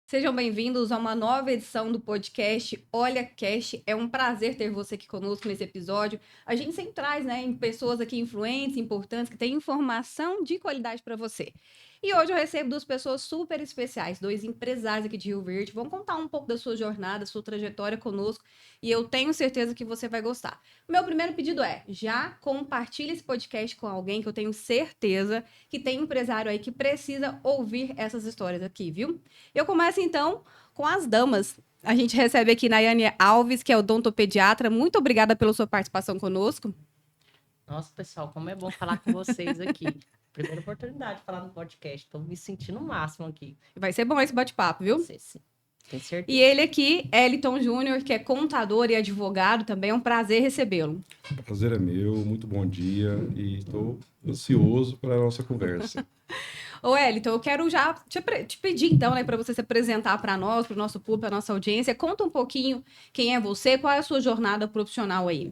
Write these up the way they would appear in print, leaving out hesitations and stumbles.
Sejam bem-vindos a uma nova edição do podcast Olha Cash. É um prazer ter você aqui conosco nesse episódio. A gente sempre traz, pessoas aqui influentes, importantes, que têm informação de qualidade para você. E hoje eu recebo duas pessoas super especiais, dois empresários aqui de Rio Verde. Vão contar um pouco da sua jornada, sua trajetória conosco, e eu tenho certeza que você vai gostar. Meu primeiro pedido é: já compartilhe esse podcast com alguém que eu tenho certeza que tem empresário aí que precisa ouvir essas histórias aqui, viu? Eu começo então com as damas. A gente recebe aqui Nayane Alves, que é odontopediatra. Muito obrigada pela sua participação conosco. Nossa, pessoal, como é bom falar com vocês aqui. Primeira oportunidade de falar no podcast. Estou me sentindo o máximo aqui. Vai ser bom esse bate-papo, viu? Você, sim. Tenho certeza. E ele aqui, Eliton Júnior, que é contador e advogado, também é um prazer recebê-lo. O prazer é meu, muito bom dia e estou ansioso para a nossa conversa. Ô, Eliton, eu quero já te pedir, então, para você se apresentar para nós, para o nosso público, para a nossa audiência. Conta um pouquinho quem é você, qual é a sua jornada profissional aí.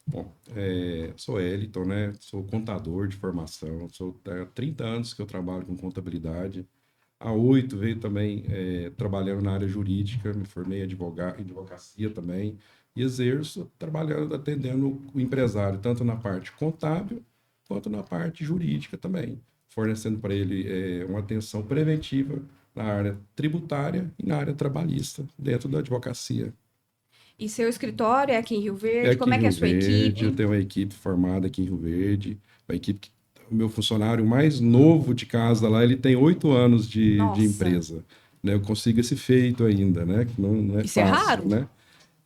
Bom, sou Eliton, né? Sou contador de formação, há 30 anos que eu trabalho com contabilidade. Há 8 venho também trabalhando na área jurídica, me formei em advocacia também e exerço trabalhando, atendendo o empresário, tanto na parte contábil quanto na parte jurídica também, fornecendo para ele uma atenção preventiva na área tributária e na área trabalhista, dentro da advocacia. E seu escritório é aqui em Rio É Verde? aqui Como em é que é Rio a sua Verde, eu equipe? tenho uma equipe formada aqui em Rio Verde, uma equipe que o meu funcionário mais novo de casa lá, ele tem 8 anos de Nossa, empresa, né? Eu consigo esse feito ainda, né? Que não é isso é fácil, raro? né?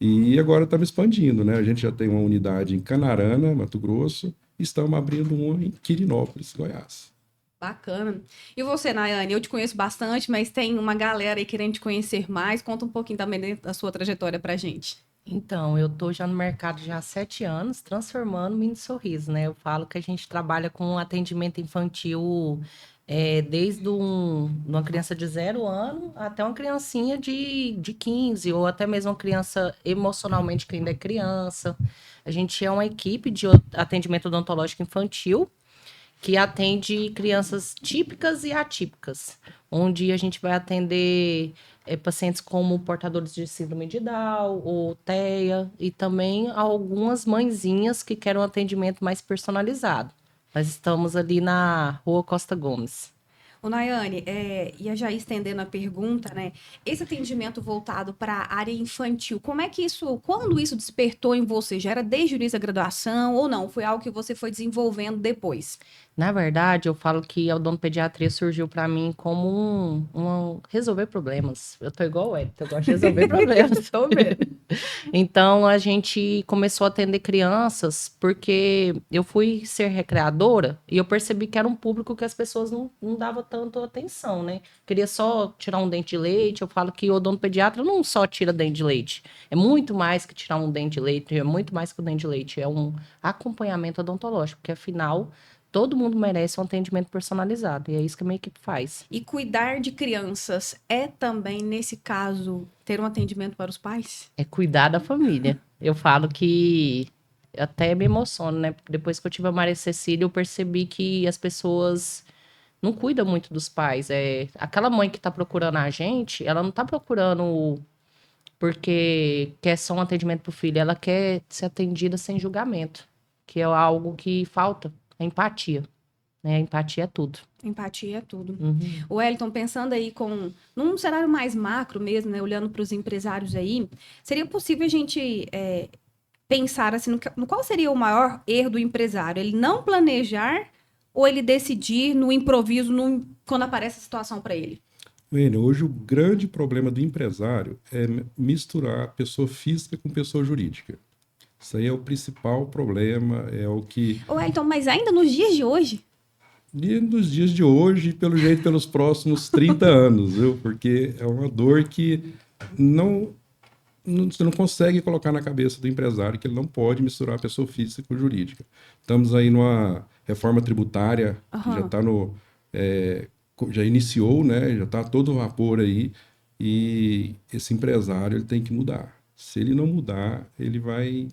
E agora estamos expandindo, né? A gente já tem uma unidade em Canarana, Mato Grosso, e estamos abrindo uma em Quirinópolis, Goiás. Bacana. E você, Nayane? Eu te conheço bastante, mas tem uma galera aí querendo te conhecer mais. Conta um pouquinho também da sua trajetória pra gente. Então, eu estou já no mercado já há 7 anos, transformando Mini Sorriso, né? Eu falo que a gente trabalha com atendimento infantil desde uma criança de 0 ano até uma criancinha de 15, ou até mesmo uma criança emocionalmente que ainda é criança. A gente é uma equipe de atendimento odontológico infantil que atende crianças típicas e atípicas, onde a gente vai atender pacientes como portadores de síndrome de Down ou TEA, e também algumas mãezinhas que querem um atendimento mais personalizado. Nós estamos ali na Rua Costa Gomes. Ô, Nayane, ia já estendendo a pergunta, né? Esse atendimento voltado para a área infantil, quando isso despertou em você? Já era desde o início da graduação ou não? Foi algo que você foi desenvolvendo depois? Na verdade, eu falo que a odontopediatria surgiu para mim como resolver problemas. Eu tô igual o Ed, eu gosto de resolver problemas. Tô vendo. Então, a gente começou a atender crianças porque eu fui ser recreadora e eu percebi que era um público que as pessoas não davam tanto atenção, né? Queria só tirar um dente de leite. Eu falo que o odontopediatra não só tira dente de leite. É muito mais que tirar um dente de leite, é muito mais que o dente de leite. É um acompanhamento odontológico, porque afinal todo mundo merece um atendimento personalizado. E é isso que a minha equipe faz. E cuidar de crianças é também, nesse caso, ter um atendimento para os pais? É cuidar da família. Eu falo que até me emociono, né? Depois que eu tive a Maria Cecília, eu percebi que as pessoas não cuidam muito dos pais. Aquela mãe que tá procurando a gente, ela não tá procurando porque quer só um atendimento pro filho, ela quer ser atendida sem julgamento, que é algo que falta, a empatia, né? A empatia é tudo. Empatia é tudo. Uhum. O Wellington, pensando aí num cenário mais macro mesmo, né, olhando para os empresários aí, seria possível a gente pensar assim, no qual seria o maior erro do empresário? Ele não planejar ou ele decidir no improviso quando aparece a situação para ele? Wênia, hoje o grande problema do empresário é misturar pessoa física com pessoa jurídica. Isso aí é o principal problema, é o que, O Wellington, mas ainda nos dias de hoje, e nos dias de hoje, pelo jeito, pelos próximos 30 anos, viu? Porque é uma dor que não, você não consegue colocar na cabeça do empresário que ele não pode misturar pessoa física com jurídica. Estamos aí numa reforma tributária que já aham, está já iniciou, né? Já está todo vapor aí, e esse empresário ele tem que mudar. Se ele não mudar, ele vai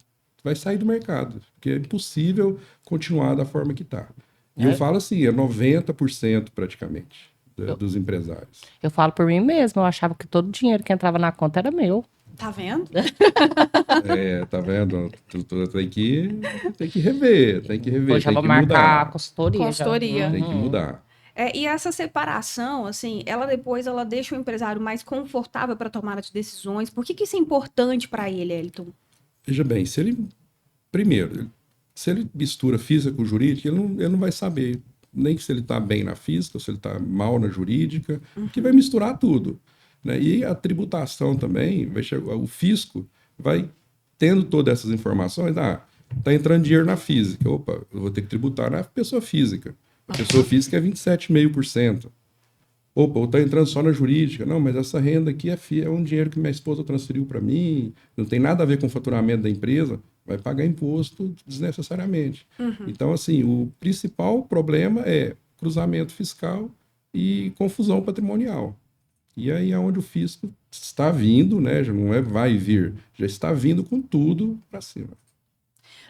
sair do mercado, porque é impossível continuar da forma que está. E eu É, falo assim, é 90% praticamente dos empresários. Eu falo por mim mesmo, eu achava que todo o dinheiro que entrava na conta era meu. Tá vendo? Tá vendo? Tem que rever, Hoje já tem vou que marcar a mudar. consultoria. Consultoria. Tem que mudar. E essa separação, assim, ela depois ela deixa o empresário mais confortável para tomada de decisões. Por que isso é importante para ele, Elton? Veja bem, primeiro, se ele mistura física com jurídica, ele não vai saber nem se ele está bem na física, ou se ele está mal na jurídica, que vai misturar tudo. Né? E a tributação também, o fisco vai tendo todas essas informações. Está entrando dinheiro na física. Opa, eu vou ter que tributar na pessoa física. A pessoa física é 27,5%. Opa, está entrando só na jurídica. Não, mas essa renda aqui é um dinheiro que minha esposa transferiu para mim, não tem nada a ver com o faturamento da empresa, vai pagar imposto desnecessariamente. Então, assim, o principal problema é cruzamento fiscal e confusão patrimonial. E aí é onde o fisco está vindo, né? Já não vai vir, já está vindo com tudo para cima.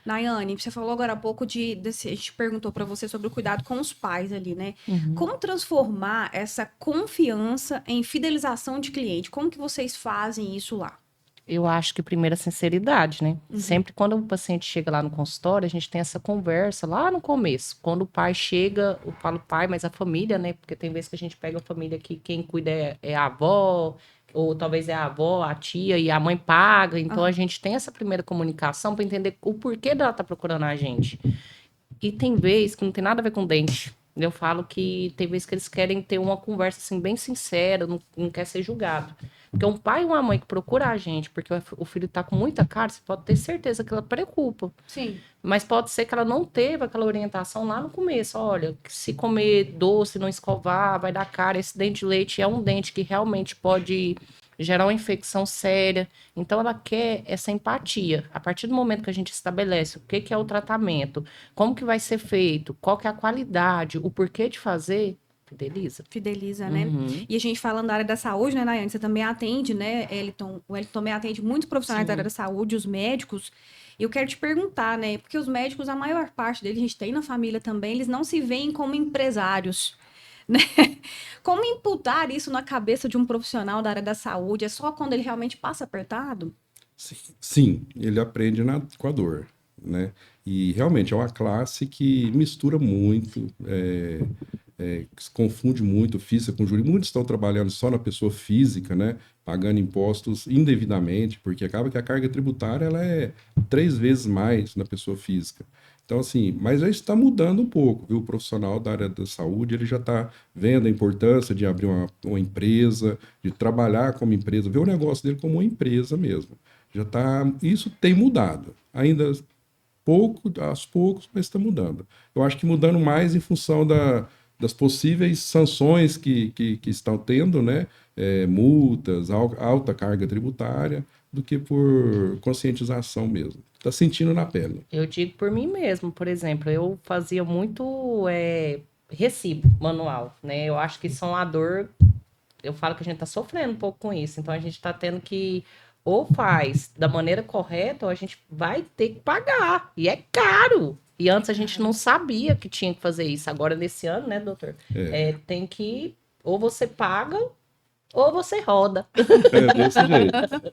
Nayane, você falou agora há pouco a gente perguntou para você sobre o cuidado com os pais ali, né? Como transformar essa confiança em fidelização de cliente? Como que vocês fazem isso lá? Eu acho que primeiro a sinceridade, né? Sempre quando o paciente chega lá no consultório, a gente tem essa conversa lá no começo. Quando o pai chega, eu falo pai, mas a família, né? Porque tem vezes que a gente pega a família que quem cuida é a avó, ou talvez é a avó, a tia, e a mãe paga. Então a gente tem essa primeira comunicação para entender o porquê dela tá procurando a gente. E tem vezes que não tem nada a ver com dente. Eu falo que tem vezes que eles querem ter uma conversa assim bem sincera, não quer ser julgado. Porque um pai e uma mãe que procura a gente porque o filho tá com muita cara, você pode ter certeza que ela preocupa. Sim. Mas pode ser que ela não teve aquela orientação lá no começo. Olha, que se comer doce, não escovar, vai dar cara. Esse dente de leite é um dente que realmente pode gerar uma infecção séria. Então, ela quer essa empatia. A partir do momento que a gente estabelece o que é o tratamento, como que vai ser feito, qual que é a qualidade, o porquê de fazer, fideliza, né? E a gente falando da área da saúde, né, Nayane? Você também atende, né, Elton? O Elton também atende muitos profissionais da área da saúde, os médicos. E eu quero te perguntar, né? Porque os médicos, a maior parte deles, a gente tem na família também, eles não se veem como empresários. Né? Como imputar isso na cabeça de um profissional da área da saúde? É só quando ele realmente passa apertado? Sim, ele aprende com a dor, né? E realmente é uma classe que mistura muito, se confunde muito física com jurídica. Muitos estão trabalhando só na pessoa física, né? Pagando impostos indevidamente, porque acaba que a carga tributária ela é 3 vezes mais na pessoa física. Então, assim, mas já está mudando um pouco, viu? O profissional da área da saúde, ele já está vendo a importância de abrir uma empresa, de trabalhar como empresa, ver o negócio dele como uma empresa mesmo. Isso tem mudado. Ainda aos poucos, mas está mudando. Eu acho que mudando mais em função das possíveis sanções que estão tendo, né? Multas, alta carga tributária, do que por conscientização mesmo. Está sentindo na pele. Eu digo por mim mesmo, por exemplo, eu fazia muito recibo manual, né? Eu acho que isso é uma dor, eu falo que a gente está sofrendo um pouco com isso, então a gente está tendo que ou faz da maneira correta ou a gente vai ter que pagar, e é caro. E antes a gente não sabia que tinha que fazer isso. Agora, nesse ano, né, doutor? Tem que... Ou você paga, ou você roda. Desse jeito.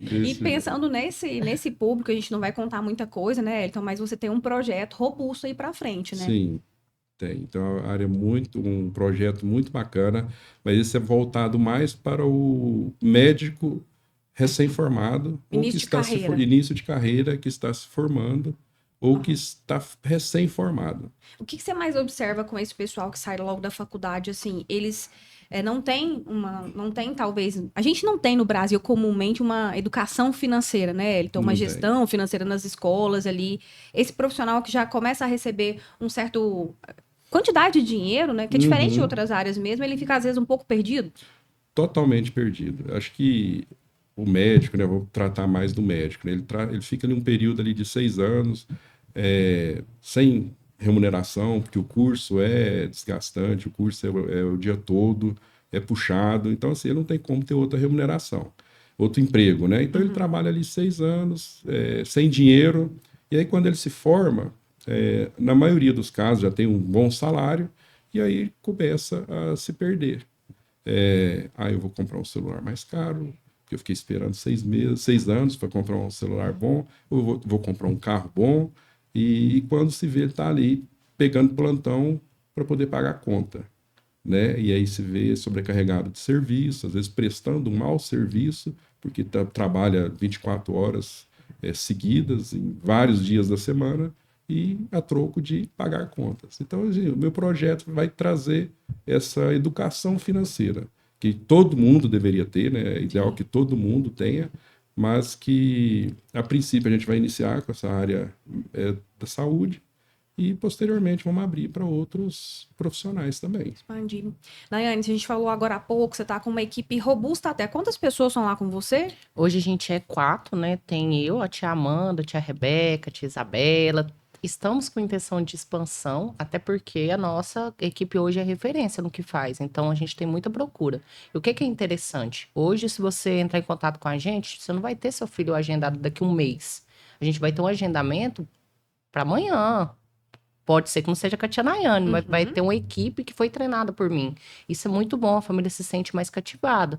E pensando nesse público, a gente não vai contar muita coisa, né, Elton? Mas você tem um projeto robusto aí para frente, né? Sim, tem. Então, a área um projeto muito bacana, mas esse é voltado mais para o médico recém-formado, início de carreira, que está se formando, ou que está recém-formado. O que você mais observa com esse pessoal que sai logo da faculdade, assim, eles não tem talvez, a gente não tem no Brasil comumente uma educação financeira, né? Ele tem uma gestão financeira nas escolas ali. Esse profissional que já começa a receber um certo quantidade de dinheiro, né? Que é diferente de outras áreas mesmo, ele fica às vezes um pouco perdido. Totalmente perdido. Acho que o médico, né? Vou tratar mais do médico, né? Ele fica ali um período ali de 6 anos, sem remuneração, porque o curso é desgastante, o curso é o dia todo, é puxado, então assim, ele não tem como ter outra remuneração, outro emprego, né? Então ele trabalha ali 6 anos, sem dinheiro, e aí quando ele se forma, na maioria dos casos já tem um bom salário, e aí começa a se perder. Eu vou comprar um celular mais caro, porque eu fiquei esperando 6 anos para comprar um celular bom, ou vou comprar um carro bom, e quando se vê, ele está ali pegando plantão para poder pagar a conta, né? E aí se vê sobrecarregado de serviço, às vezes prestando um mau serviço, porque trabalha 24 horas seguidas, em vários dias da semana, e a troco de pagar contas. Então, assim, o meu projeto vai trazer essa educação financeira, que todo mundo deveria ter, né? É ideal que todo mundo tenha, mas que, a princípio, a gente vai iniciar com essa área da saúde, e posteriormente vamos abrir para outros profissionais também. Expandir. Nayane, a gente falou agora há pouco, você está com uma equipe robusta até. Quantas pessoas estão lá com você? Hoje a gente é 4, né? Tem eu, a tia Amanda, a tia Rebeca, a tia Isabela. Estamos com intenção de expansão, até porque a nossa equipe hoje é referência no que faz. Então, a gente tem muita procura. E o que é interessante? Hoje, se você entrar em contato com a gente, você não vai ter seu filho agendado daqui a um mês. A gente vai ter um agendamento para amanhã. Pode ser que não seja com a tia Nayane, mas vai ter uma equipe que foi treinada por mim. Isso é muito bom, a família se sente mais cativada.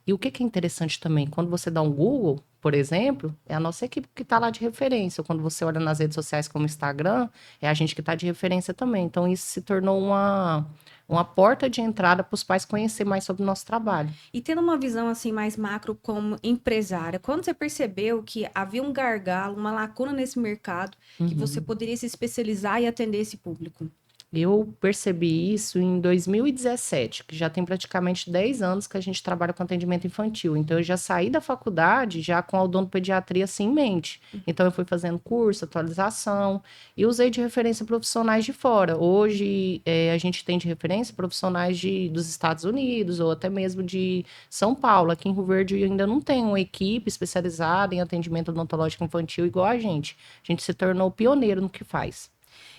E o que é interessante também, quando você dá um Google, por exemplo, é a nossa equipe que está lá de referência. Quando você olha nas redes sociais como o Instagram, é a gente que está de referência também. Então, isso se tornou uma porta de entrada para os pais conhecer mais sobre o nosso trabalho. E tendo uma visão assim mais macro como empresária, quando você percebeu que havia um gargalo, uma lacuna nesse mercado, que você poderia se especializar e atender esse público? Eu percebi isso em 2017, que já tem praticamente 10 anos que a gente trabalha com atendimento infantil. Então, eu já saí da faculdade já com a odontopediatria assim em mente. Então, eu fui fazendo curso, atualização e usei de referência profissionais de fora. Hoje, a gente tem de referência profissionais dos Estados Unidos ou até mesmo de São Paulo. Aqui em Rio Verde ainda não tem uma equipe especializada em atendimento odontológico infantil igual a gente. A gente se tornou pioneiro no que faz.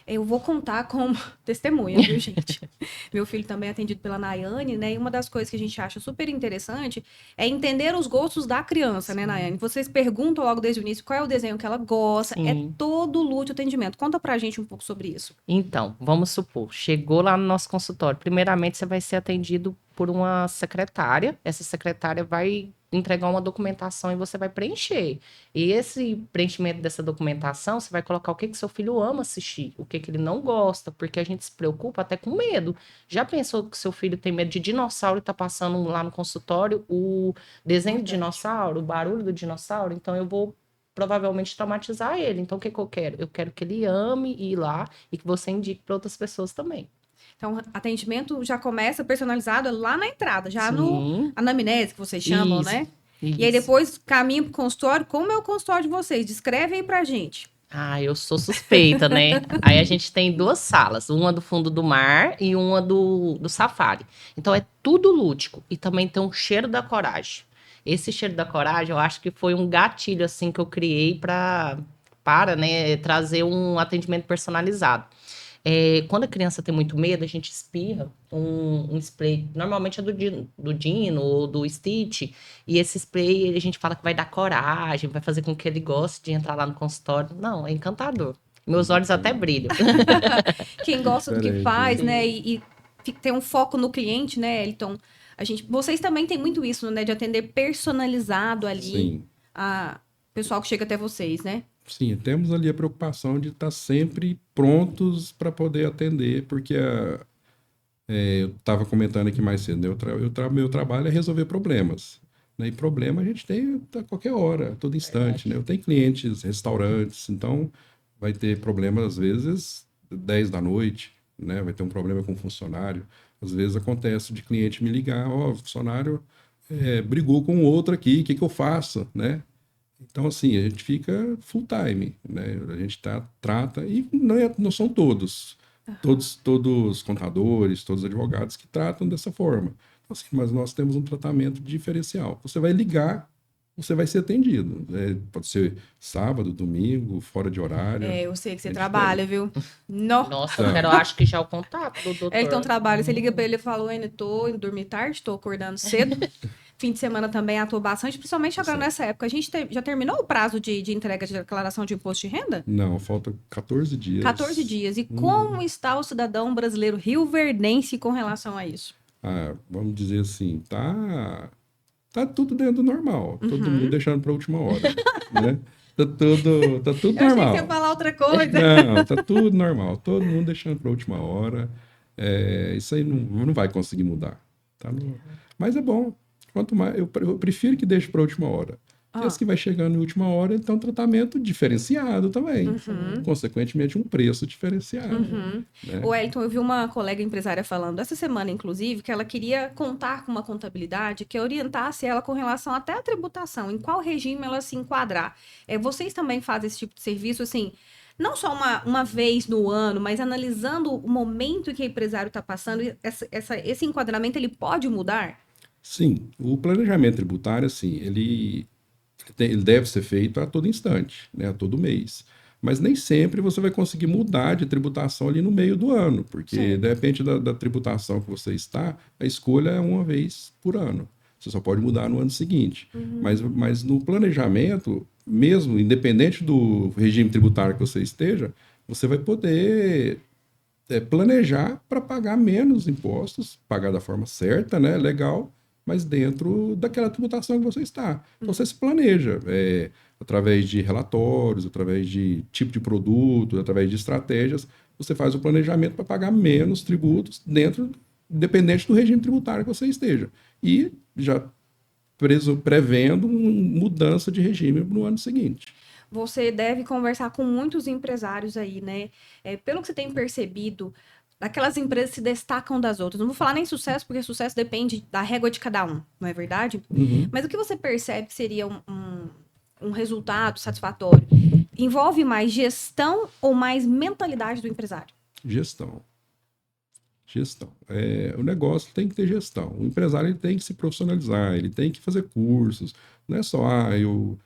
Eu vou contar como testemunha, viu, gente? Meu filho também é atendido pela Nayane, né? E uma das coisas que a gente acha super interessante é entender os gostos da criança, né, Nayane? Vocês perguntam logo desde o início qual é o desenho que ela gosta. Sim. É todo luto atendimento. Conta pra gente um pouco sobre isso. Então, vamos supor, chegou lá no nosso consultório. Primeiramente, você vai ser atendido por uma secretária. Essa secretária vai entregar uma documentação e você vai preencher. E esse preenchimento dessa documentação, você vai colocar o que seu filho ama assistir, o que ele não gosta, porque a gente se preocupa até com medo. Já pensou que seu filho tem medo de dinossauro e tá passando lá no consultório o desenho do dinossauro, o barulho do dinossauro? Então, eu vou provavelmente traumatizar ele. Então, o que eu quero? Eu quero que ele ame ir lá e que você indique para outras pessoas também. Então, atendimento já começa personalizado lá na entrada, já Sim. no anamnese, que vocês chamam, Isso, né? isso. E aí depois caminha pro consultório. Como é o consultório de vocês? Descreve aí pra gente. Ah, eu sou suspeita, né? Aí a gente tem 2 salas, uma do fundo do mar e uma do safari. Então é tudo lúdico e também tem um cheiro da coragem. Esse cheiro da coragem, eu acho que foi um gatilho assim que eu criei para, né, trazer um atendimento personalizado. Quando a criança tem muito medo, a gente espirra um spray. Normalmente é do Dino ou do Stitch. E esse spray, a gente fala que vai dar coragem, vai fazer com que ele goste de entrar lá no consultório. Não, é encantador. Meus olhos até brilham. Quem gosta do que faz, né? E tem um foco no cliente, né, Elton? Vocês também têm muito isso, né? De atender personalizado ali. Sim. A pessoal que chega até vocês, né? Sim, temos ali a preocupação de estar sempre prontos para poder atender, porque eu estava comentando aqui mais cedo, né? Meu trabalho é resolver problemas, né? E problema a gente tem a qualquer hora, a todo instante, né? Eu tenho clientes, restaurantes, então vai ter problema às vezes 10 da noite, né? Vai ter um problema com o funcionário. Às vezes acontece de cliente me ligar, o funcionário brigou com outro aqui, o que eu faço, né? Então, assim, a gente fica full time, né? A gente trata, e não são todos, todos contadores, todos advogados que tratam dessa forma. Então, assim, mas nós temos um tratamento diferencial. Você vai ligar, você vai ser atendido. Pode ser sábado, domingo, fora de horário. Eu sei que você trabalha, viu? Nossa, eu acho que já é o contato do doutor. Elton trabalha, você liga pra ele e fala, tô indo dormir tarde, tô acordando cedo. fim de semana também atua bastante, principalmente agora Sim. nessa época. A gente já terminou o prazo de entrega de declaração de imposto de renda? Não, falta 14 dias. 14 dias. E como está o cidadão brasileiro rioverdense com relação a isso? Vamos dizer assim, tá tudo dentro do normal. Todo mundo deixando para a última hora, né? Tá tudo Eu achei que normal. você ia falar outra coisa. Não, tá tudo normal. Todo mundo deixando para a última hora. Isso aí não vai conseguir mudar. Tá Mas é bom. Quanto mais, eu prefiro que deixe para a última hora. Porque as que vai chegando em última hora, então tratamento diferenciado também. Consequentemente, um preço diferenciado. Né? O Wellington, eu vi uma colega empresária falando essa semana, inclusive, que ela queria contar com uma contabilidade que orientasse ela com relação até à tributação, em qual regime ela se enquadrar. Vocês também fazem esse tipo de serviço, assim, não só uma vez no ano, mas analisando o momento que o empresário está passando, esse enquadramento, ele pode mudar? Sim, o planejamento tributário, assim, ele deve ser feito a todo instante, né, a todo mês. Mas nem sempre você vai conseguir mudar de tributação ali no meio do ano, porque depende da tributação que você está, a escolha é uma vez por ano. Você só pode mudar no ano seguinte. Mas no planejamento, mesmo independente do regime tributário que você esteja, você vai poder planejar para pagar menos impostos, pagar da forma certa, né, legal, mas dentro daquela tributação que você está. Então, você se planeja através de relatórios, através de tipo de produto, através de estratégias, você faz o planejamento para pagar menos tributos independente do regime tributário que você esteja. E já prevendo uma mudança de regime no ano seguinte. Você deve conversar com muitos empresários aí, né? Pelo que você tem percebido, aquelas empresas se destacam das outras. Não vou falar nem sucesso, porque sucesso depende da régua de cada um, não é verdade? Mas o que você percebe que seria um resultado satisfatório? Envolve mais gestão ou mais mentalidade do empresário? Gestão. O negócio tem que ter gestão. O empresário ele tem que se profissionalizar, ele tem que fazer cursos. Não é só, eu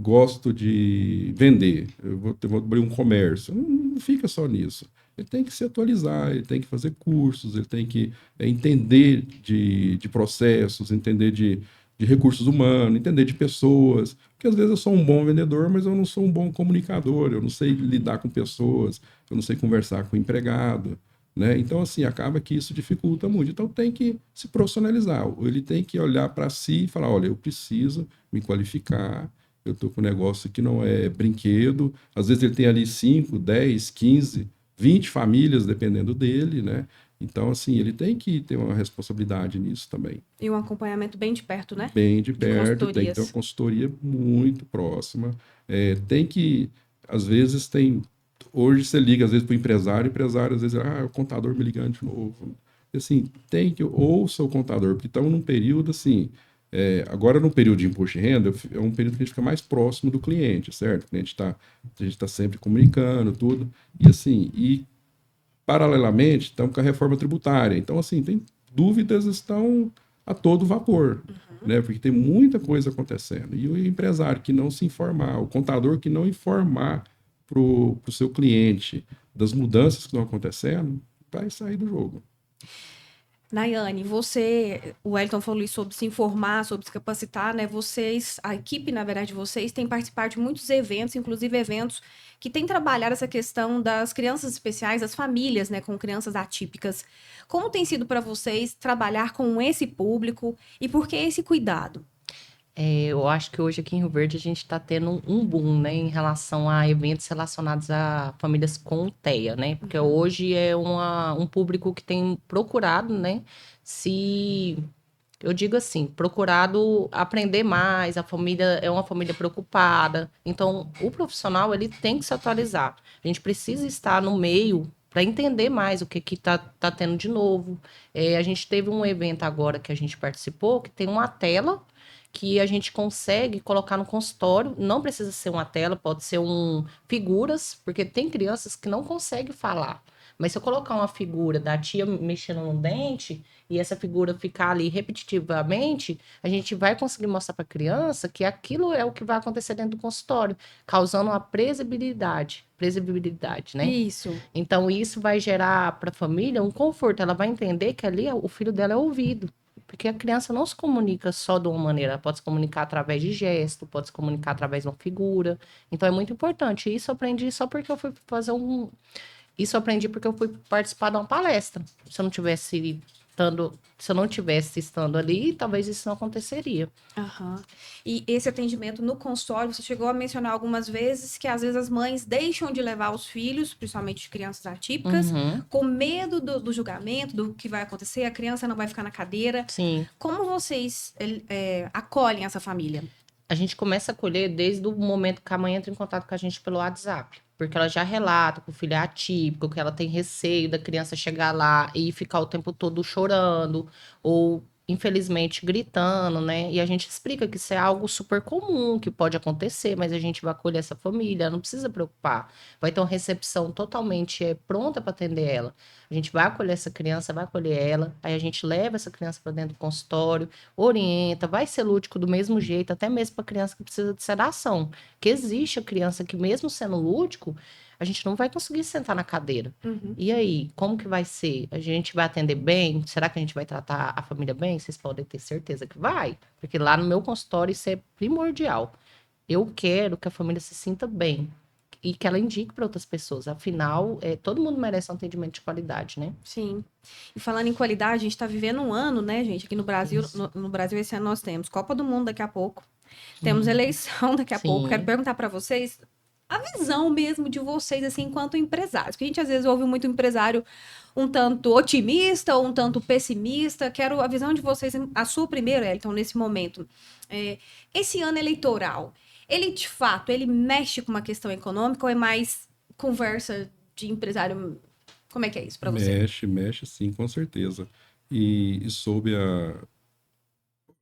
gosto de vender, eu vou abrir um comércio. Não fica só nisso. Ele tem que se atualizar, ele tem que fazer cursos, ele tem que entender de processos, entender de recursos humanos, entender de pessoas. Porque às vezes eu sou um bom vendedor, mas eu não sou um bom comunicador, eu não sei lidar com pessoas, eu não sei conversar com o empregado. Né? Então, assim, acaba que isso dificulta muito. Então, tem que se profissionalizar. Ele tem que olhar para si e falar, olha, eu preciso me qualificar, eu estou com um negócio que não é brinquedo. Às vezes ele tem ali 5, 10, 15, 20 famílias, dependendo dele, né? Então, assim, ele tem que ter uma responsabilidade nisso também. E um acompanhamento bem de perto, né? Bem de perto, tem que ter uma consultoria muito próxima. Tem que, às vezes, hoje você liga, às vezes, para o empresário às vezes, o contador me ligando de novo. E, assim, tem que ouça o contador, porque estamos num período, assim, agora no período de imposto de renda, é um período que a gente fica mais próximo do cliente, certo? A gente está sempre comunicando, tudo. E, assim, paralelamente, estamos com a reforma tributária. Então, assim, dúvidas estão a todo vapor, né? Porque tem muita coisa acontecendo. E o empresário que não se informar, o contador que não informar para o seu cliente das mudanças que estão acontecendo, vai sair do jogo. Nayane, o Wellington falou isso sobre se informar, sobre se capacitar, né? A equipe, na verdade, vocês têm participado de muitos eventos, inclusive eventos que têm trabalhado essa questão das crianças especiais, das famílias, né, com crianças atípicas. Como tem sido para vocês trabalhar com esse público e por que esse cuidado? Eu acho que hoje aqui em Rio Verde a gente está tendo um boom, né, em relação a eventos relacionados a famílias com TEA, né? Porque hoje é um público que tem procurado, né, eu digo assim, procurado aprender mais, a família é uma família preocupada. Então, o profissional, ele tem que se atualizar. A gente precisa estar no meio para entender mais o que tá tendo de novo. A gente teve um evento agora que a gente participou, que tem uma tela que a gente consegue colocar no consultório. Não precisa ser uma tela, pode ser figuras, porque tem crianças que não conseguem falar. Mas se eu colocar uma figura da tia mexendo no dente e essa figura ficar ali repetitivamente, a gente vai conseguir mostrar para a criança que aquilo é o que vai acontecer dentro do consultório, causando uma previsibilidade, né? Isso. Então, isso vai gerar para a família um conforto. Ela vai entender que ali o filho dela é ouvido. Porque a criança não se comunica só de uma maneira, ela pode se comunicar através de gesto, pode se comunicar através de uma figura. Então é muito importante. Isso eu aprendi só porque eu fui fazer um. Isso eu aprendi porque eu fui participar de uma palestra. Se eu não tivesse estando ali, talvez isso não aconteceria. Aham. E esse atendimento no consultório, você chegou a mencionar algumas vezes que às vezes as mães deixam de levar os filhos, principalmente de crianças atípicas, Uhum, com medo do julgamento, do que vai acontecer, a criança não vai ficar na cadeira. sim. Como vocês acolhem essa família? A gente começa a acolher desde o momento que a mãe entra em contato com a gente pelo WhatsApp. Porque ela já relata que o filho é atípico, que ela tem receio da criança chegar lá e ficar o tempo todo chorando, ou infelizmente gritando, né? E a gente explica que isso é algo super comum, que pode acontecer, mas a gente vai acolher essa família, não precisa preocupar. Vai ter uma recepção totalmente pronta para atender ela. A gente vai acolher essa criança, vai acolher ela, aí a gente leva essa criança para dentro do consultório, orienta, vai ser lúdico do mesmo jeito, até mesmo para criança que precisa de sedação. Que existe a criança que, mesmo sendo lúdico, a gente não vai conseguir sentar na cadeira. Uhum. E aí, como que vai ser? A gente vai atender bem? Será que a gente vai tratar a família bem? Vocês podem ter certeza que vai, porque lá no meu consultório isso é primordial. Eu quero que a família se sinta bem e que ela indique para outras pessoas. Afinal, todo mundo merece um atendimento de qualidade, né? Sim. E falando em qualidade, a gente está vivendo um ano, né, gente? Aqui no Brasil, Isso. no Brasil esse ano nós temos Copa do Mundo daqui a pouco, temos eleição daqui a pouco. Sim. Quero perguntar para vocês a visão mesmo de vocês, assim, enquanto empresários. Porque a gente às vezes ouve muito empresário um tanto otimista ou um tanto pessimista. Quero a visão de vocês, a sua primeiro, Elton, nesse momento. Esse ano eleitoral, ele de fato, ele mexe com uma questão econômica ou é mais conversa de empresário? Como é que é isso para você? Mexe sim, com certeza. E sob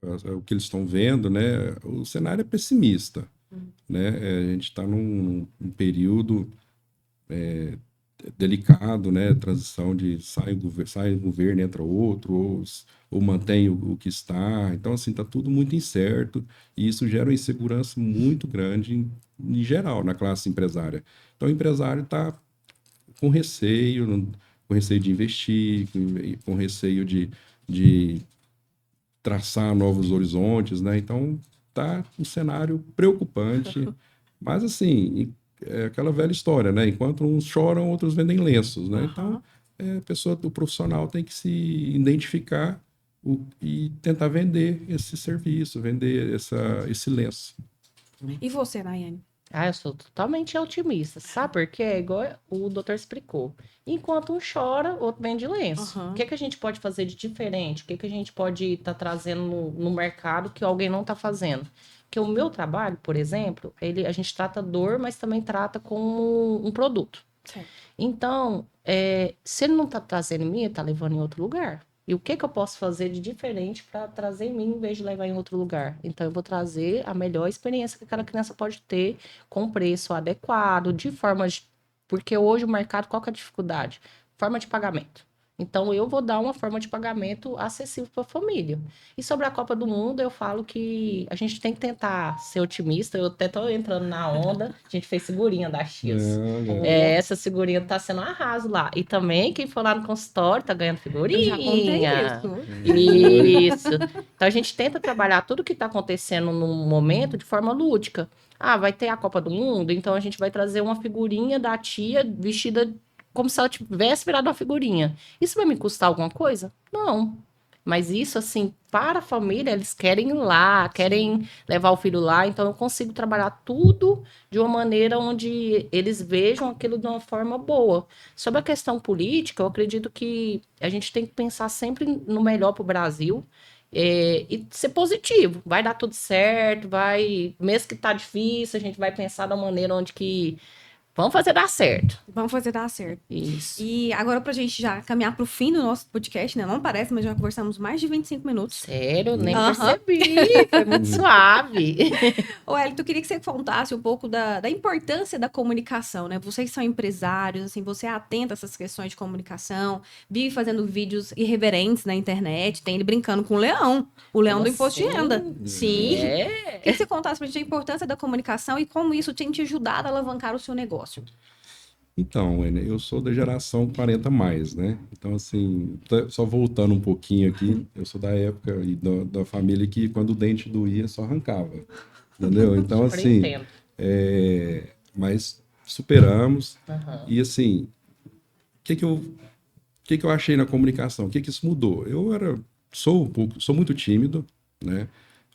o que eles estão vendo, né, o cenário é pessimista, né? A gente está num período delicado, né? Transição de sai um governo, entra outro, ou mantém o que está. Então, assim, está tudo muito incerto e isso gera uma insegurança muito grande em geral na classe empresária. Então, o empresário está com receio, com receio de investir, com receio de traçar novos horizontes, né? Então, tá um cenário preocupante, mas assim, é aquela velha história, né? Enquanto uns choram, outros vendem lenços, né? Então, o profissional tem que se identificar e tentar vender esse serviço, vender esse lenço. E você, Nayane? Ah, eu sou totalmente otimista. Sabe por quê? É igual o doutor explicou. Enquanto um chora, o outro vende lenço. Uhum. O que a gente pode fazer de diferente? O que a gente pode estar trazendo no mercado que alguém não está fazendo? Porque o meu trabalho, por exemplo, a gente trata dor, mas também trata como um produto. Certo. Então, se ele não está trazendo em mim, ele está levando em outro lugar. E o que eu posso fazer de diferente para trazer em mim em vez de levar em outro lugar? Então, eu vou trazer a melhor experiência que aquela criança pode ter com preço adequado, porque hoje o mercado, qual que é a dificuldade? Forma de pagamento. Então, eu vou dar uma forma de pagamento acessível para a família. E sobre a Copa do Mundo, eu falo que a gente tem que tentar ser otimista. Eu até estou entrando na onda. A gente fez figurinha da X. Essa figurinha tá sendo um arraso lá. E também, quem for lá no consultório tá ganhando figurinha. Eu já contei isso. Isso. Então, a gente tenta trabalhar tudo que tá acontecendo no momento de forma lúdica. Ah, vai ter a Copa do Mundo, então a gente vai trazer uma figurinha da tia vestida como se ela tivesse virado uma figurinha. Isso vai me custar alguma coisa? Não. Mas isso, assim, para a família, eles querem ir lá, querem levar o filho lá, então eu consigo trabalhar tudo de uma maneira onde eles vejam aquilo de uma forma boa. Sobre a questão política, eu acredito que a gente tem que pensar sempre no melhor para o Brasil. E ser positivo, vai dar tudo certo, mesmo que tá difícil, a gente vai pensar da maneira onde que vamos fazer dar certo. Vamos fazer dar certo. Isso. E agora, pra gente já caminhar pro fim do nosso podcast, né? Não parece, mas já conversamos mais de 25 minutos. Sério? Nem Aham. percebi. Foi muito suave. Ô, Elton, eu queria que você contasse um pouco da importância da comunicação, né? Vocês são empresários, assim, você é atento a essas questões de comunicação, vive fazendo vídeos irreverentes na internet, tem ele brincando com o leão do imposto de renda. Sim. É. Queria que você contasse pra gente a importância da comunicação e como isso tem te ajudado a alavancar o seu negócio. Então, Wênia, eu sou da geração 40 mais, né? Então, assim, só voltando um pouquinho aqui, eu sou da época e da família que quando o dente doía só arrancava, entendeu? Então, Super assim, entendo. mas superamos Aham. e, assim, o que que eu achei na comunicação? O que que isso mudou? Sou muito tímido, né?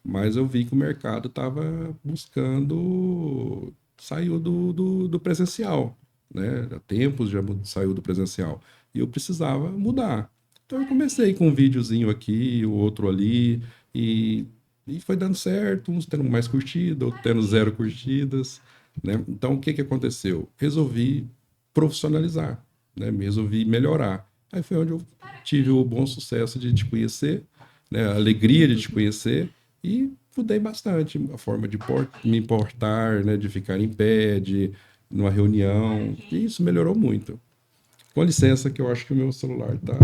Mas eu vi que o mercado estava buscando, saiu do presencial, né? Há tempos já saiu do presencial. E eu precisava mudar. Então eu comecei com um videozinho aqui, o outro ali, e, e foi dando certo, uns tendo mais curtida, outros tendo zero curtidas, né? Então o que que aconteceu? Resolvi profissionalizar, né? Me resolvi melhorar. Aí foi onde eu tive o bom sucesso de te conhecer, né? A alegria de te conhecer e mudei bastante a forma de me importar, né? De ficar em pé, de numa reunião. E isso melhorou muito. Com licença, que eu acho que o meu celular tá.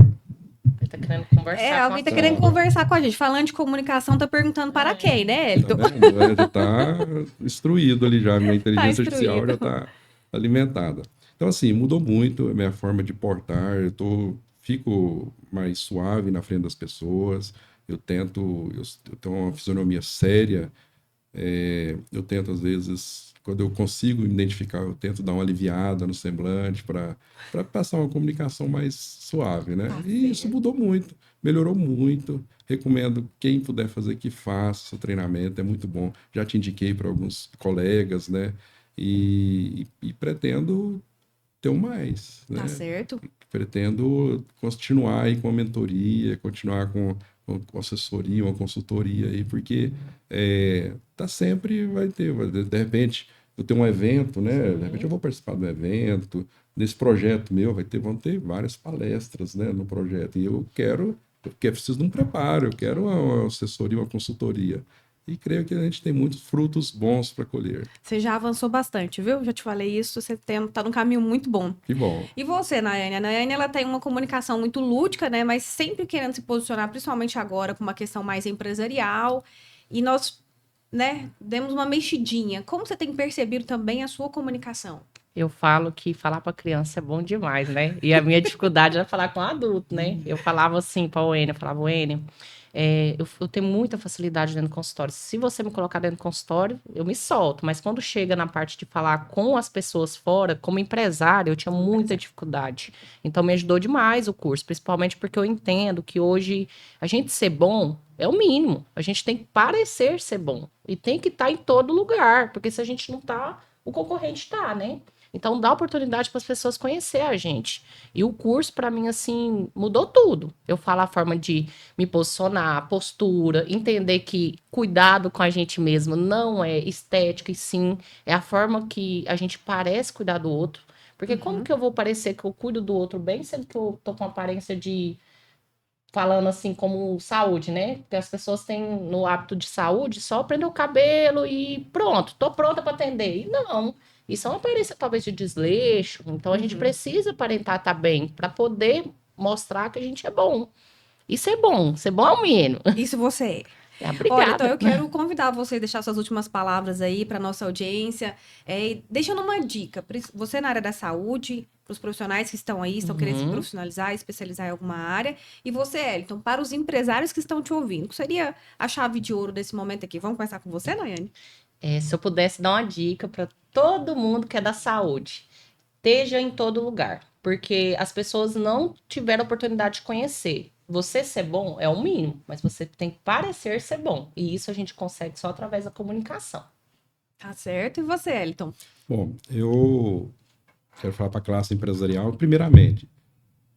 Ele tá querendo conversar com a Alguém tá querendo turma. conversar com a gente. Falando de comunicação, tá perguntando para quem, né, Tá Elton? vendo? Já tá instruído ali já. Minha Tá inteligência artificial instruído. já tá alimentada. Então, assim, mudou muito a minha forma de portar. Fico mais suave na frente das pessoas. Eu tenho uma fisionomia séria. Eu tento, às vezes, quando eu consigo identificar, eu tento dar uma aliviada no semblante para passar uma comunicação mais suave, né? Tá E isso certo. mudou muito, melhorou muito. Recomendo quem puder fazer que faça o treinamento, é muito bom. Já te indiquei para alguns colegas, né? E pretendo ter um mais, Tá né? certo. Pretendo continuar aí com a mentoria, continuar com assessoria, uma consultoria aí, porque tá sempre vai ter, de repente eu tenho um evento, né? De repente eu Sim. vou participar do evento, nesse projeto meu vão ter várias palestras, né, no projeto, e eu preciso de um preparo, eu quero uma assessoria, uma consultoria. E creio que a gente tem muitos frutos bons para colher. Você já avançou bastante, viu? Já te falei isso, tá num caminho muito bom. Que bom. E você, Nayane? A Nayane, ela tem uma comunicação muito lúdica, né? Mas sempre querendo se posicionar, principalmente agora, com uma questão mais empresarial. E nós, né, demos uma mexidinha. Como você tem percebido também a sua comunicação? Eu falo que falar para criança é bom demais, né? E a minha dificuldade era falar com adulto, né? Eu falava assim para o Enio, eu falava, Enio, eu tenho muita facilidade dentro do consultório. Se você me colocar dentro do consultório, eu me solto. Mas quando chega na parte de falar com as pessoas fora, como empresária, eu tinha muita dificuldade. Então, me ajudou demais o curso, principalmente porque eu entendo que hoje a gente ser bom é o mínimo. A gente tem que parecer ser bom. E tem que estar em todo lugar, porque se a gente não tá, o concorrente tá, né? Então, dá oportunidade para as pessoas conhecer a gente. E o curso, para mim, assim, mudou tudo. Eu falo a forma de me posicionar, a postura, entender que cuidado com a gente mesmo não é estética, e sim é a forma que a gente parece cuidar do outro. Porque como Uhum. que eu vou parecer que eu cuido do outro bem, sendo que eu tô com aparência de falando assim como saúde, né? Porque as pessoas têm no hábito de saúde só prender o cabelo e pronto, tô pronta para atender. E não, isso é uma aparência talvez de desleixo. Então a gente Uhum. precisa aparentar estar bem para poder mostrar que a gente é bom. E ser bom é o mínimo. Isso você é. É, Olha, então obrigada. eu quero convidar você a deixar suas últimas palavras aí para nossa audiência, deixando uma dica. Você na área da saúde, para os profissionais que estão aí, estão querendo se Uhum. profissionalizar, especializar em alguma área, e você, Elton, para os empresários que estão te ouvindo, o que seria a chave de ouro desse momento aqui? Vamos começar com você, Nayane? Se eu pudesse dar uma dica para todo mundo que é da saúde, esteja em todo lugar, porque as pessoas não tiveram oportunidade de conhecer. Você ser bom é o mínimo, mas você tem que parecer ser bom. E isso a gente consegue só através da comunicação. Tá certo. E você, Elton? Bom, eu quero falar para a classe empresarial, primeiramente,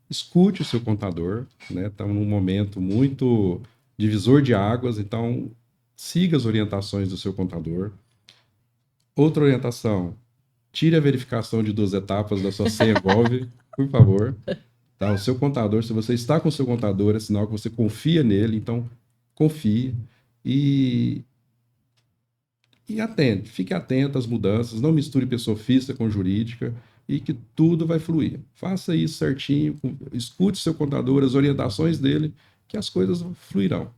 escute o seu contador, né? Estamos num momento muito divisor de águas, então siga as orientações do seu contador. Outra orientação, tire a verificação de 2 etapas da sua senha Gov, por favor. Tá? O seu contador, se você está com o seu contador, é sinal que você confia nele, então confie e, fique atento às mudanças, não misture pessoa física com jurídica e que tudo vai fluir. Faça isso certinho, escute seu contador, as orientações dele, que as coisas fluirão.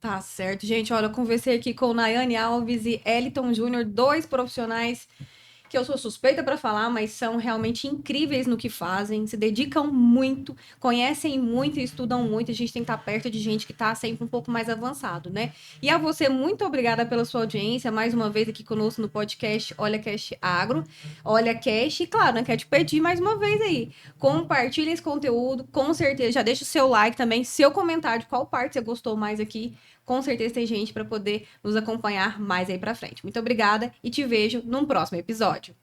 Tá certo, gente. Olha, eu conversei aqui com Nayane Alves e Elton Júnior, dois profissionais que eu sou suspeita para falar, mas são realmente incríveis no que fazem, se dedicam muito, conhecem muito e estudam muito. A gente tem que estar perto de gente que está sempre um pouco mais avançado, né? E a você, muito obrigada pela sua audiência, mais uma vez aqui conosco no podcast Olha Cash Agro, Olha Cash, e claro, né, quero te pedir mais uma vez aí, compartilha esse conteúdo, com certeza, já deixa o seu like também, seu comentário de qual parte você gostou mais aqui, com certeza tem gente para poder nos acompanhar mais aí para frente. Muito obrigada e te vejo num próximo episódio.